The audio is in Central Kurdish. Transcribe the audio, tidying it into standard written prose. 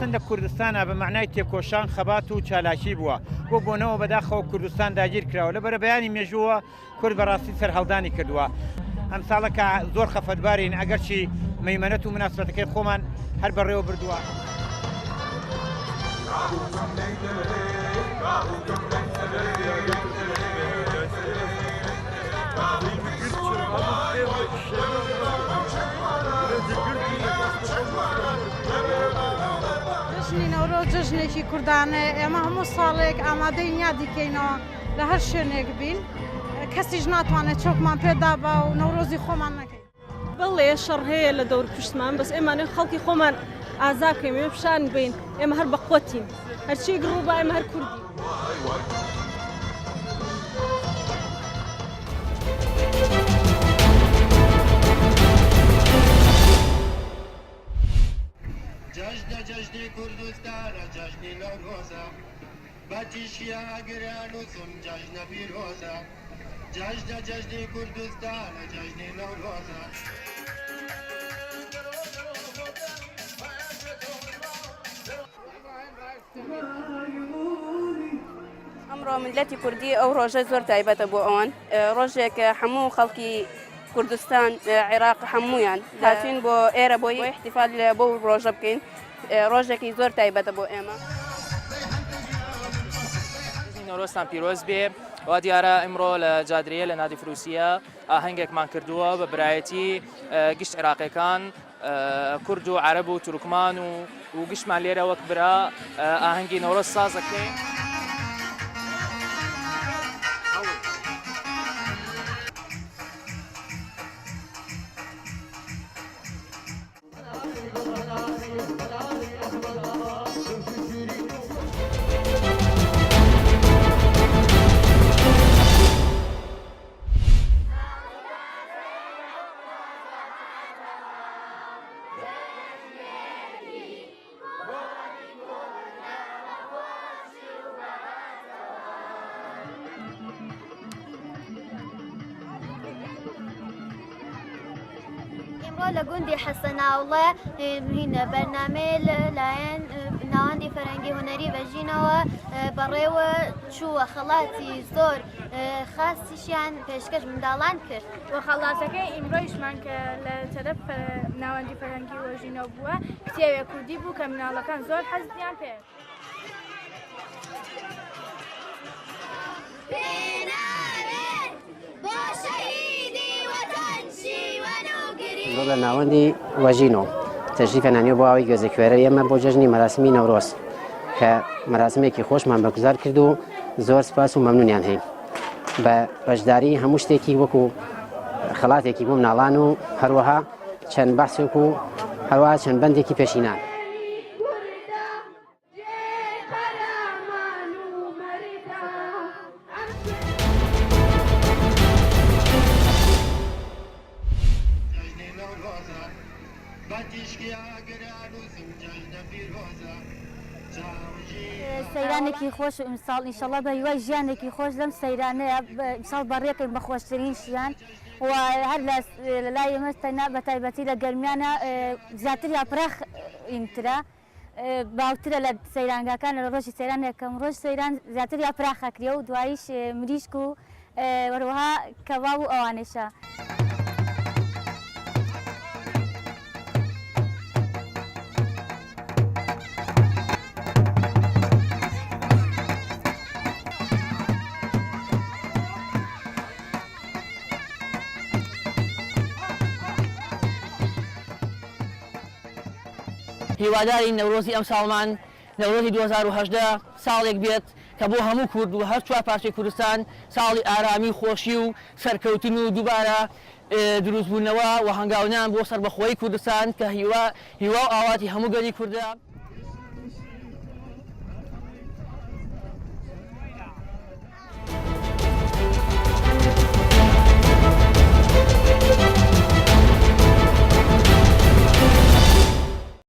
ئاسن لە کوردستانە بە معنای تێکۆشان خەبات و چالاشی بووە بۆ بۆنەوە بەداخەوە کوردستان داگیر کراوە لەبەرە بەیانی مێژووە کورد بەڕاستی سەرهەڵدانی کردووە ئەم ساڵەکە زۆر خەفەتبارین ئەگەرچی مەیمەنەت و مناسبەتەکەی خۆمان هەر بەڕێوە بردووە. جژنی نەورۆز جژنێکی کوردانە ئێمە هەموو ساڵێک ئامادەی نیا دیکەینەوە لە هەر شوێنێک بین کەسیش ناتوانێت چۆکمان پێدا بە و نەورۆزی خۆمان نەکەین. بەڵێ شەڕ هەیە لە دەور پشتمان بەس ئێمانە خەڵکی خۆمان ئازاکەین ئێمە پیشان بین ئێمە هەر بەقوتین هەرچی گڕوو بە ئێمە هەر کوردی. جشن کوردستان جشن نوروزا بچیشیا گرانوسم جشن پیروزا جشن کوردستان جشن نوروزا ئەمڕۆ ملەتی کوردی ئەو ڕۆژە زۆر تایبەتە بۆ ئەوان ڕۆژێک هەموو خەڵکی کوردستان عێراق هەمویان هاتوین بۆ ئێرە بۆی احتیفال بۆ ڕۆژە بکەین ڕۆژێکی زۆر تایبەتە بۆ ئێمە. نۆرۆزتان پیرۆز بێ وا دیارە ئەمڕۆ لە جادرەیە لە نادی فروسیە ئاهەنگێکمان کردووە بە برایەتی گشت عێراقیەکان کورد و عەرەب و تورکمان و گشتمان لێرە وەک برا ئاهەنگی نۆرۆز سازەکەین. لە گوندی حەسەناوڵە هینە بەرنامەیە لەلایەن ناوەندی فەرهەنگی هونەری بەژینەوە بەڕێوە چووە خەڵاتی زۆر خاصیشیان پێشکەش منداڵان کرد و خەڵاتەکەی ئیمڕۆیشمان کە لە تەرەف ناوەندی فەرهەنگی وەژینەوە بووە کتێوێ کوردی بوو کە مناڵەکان زۆر حەزیان پێ لە ناوەندی وەژینەوە تەشریف هێنانیوە بۆ ئەوەی گوێزەکوێرە ئێمە بۆ جەژنی مەراسمی نەورۆز کە مەراسمێکی خۆشمان بەگوزار کرد و زۆر سپاس و مەمنونیان هەین بە بەشداری هەموو شتێکی وەکو خەڵاتێکی بۆ مناڵان و هەروەها چەند بەحسێک و هەروەها چەند بەندێکی پێشینان. سەیرانێکی خۆش و ئیمساڵ ئینشەڵڵا بە هیوای ژیانێکی خۆش لەم سەیرانەیە ئیمساڵ بەڕێکن بە خۆشترین شیان و هەر لە لای ئێمەستەنا بە تایبەتی لە گەرمیانە زیاتر یا پرەخ ئینترە باوترە لە سەیرانگاکان لە ڕۆژی سەیرانێکەم ڕۆژ سەیران زیاتر یا پراخەکرێ و دواییش مریشک و وەروەها کەباب و ئەوانەشە. هیواداری نەورۆزی ئەم ساڵمان نەورۆزی 2018 ساڵێک بێت کە بۆ هەموو کورد و هەر چوار پارچەی کوردستان ساڵی ئارامی خۆشی و سەرکەوتن و دووبارە دروستبوونەوە و هەنگاونیان بۆ سەربەخۆیی کوردستان کە هیوا و ئاواتی هەموو گەلی کوردە.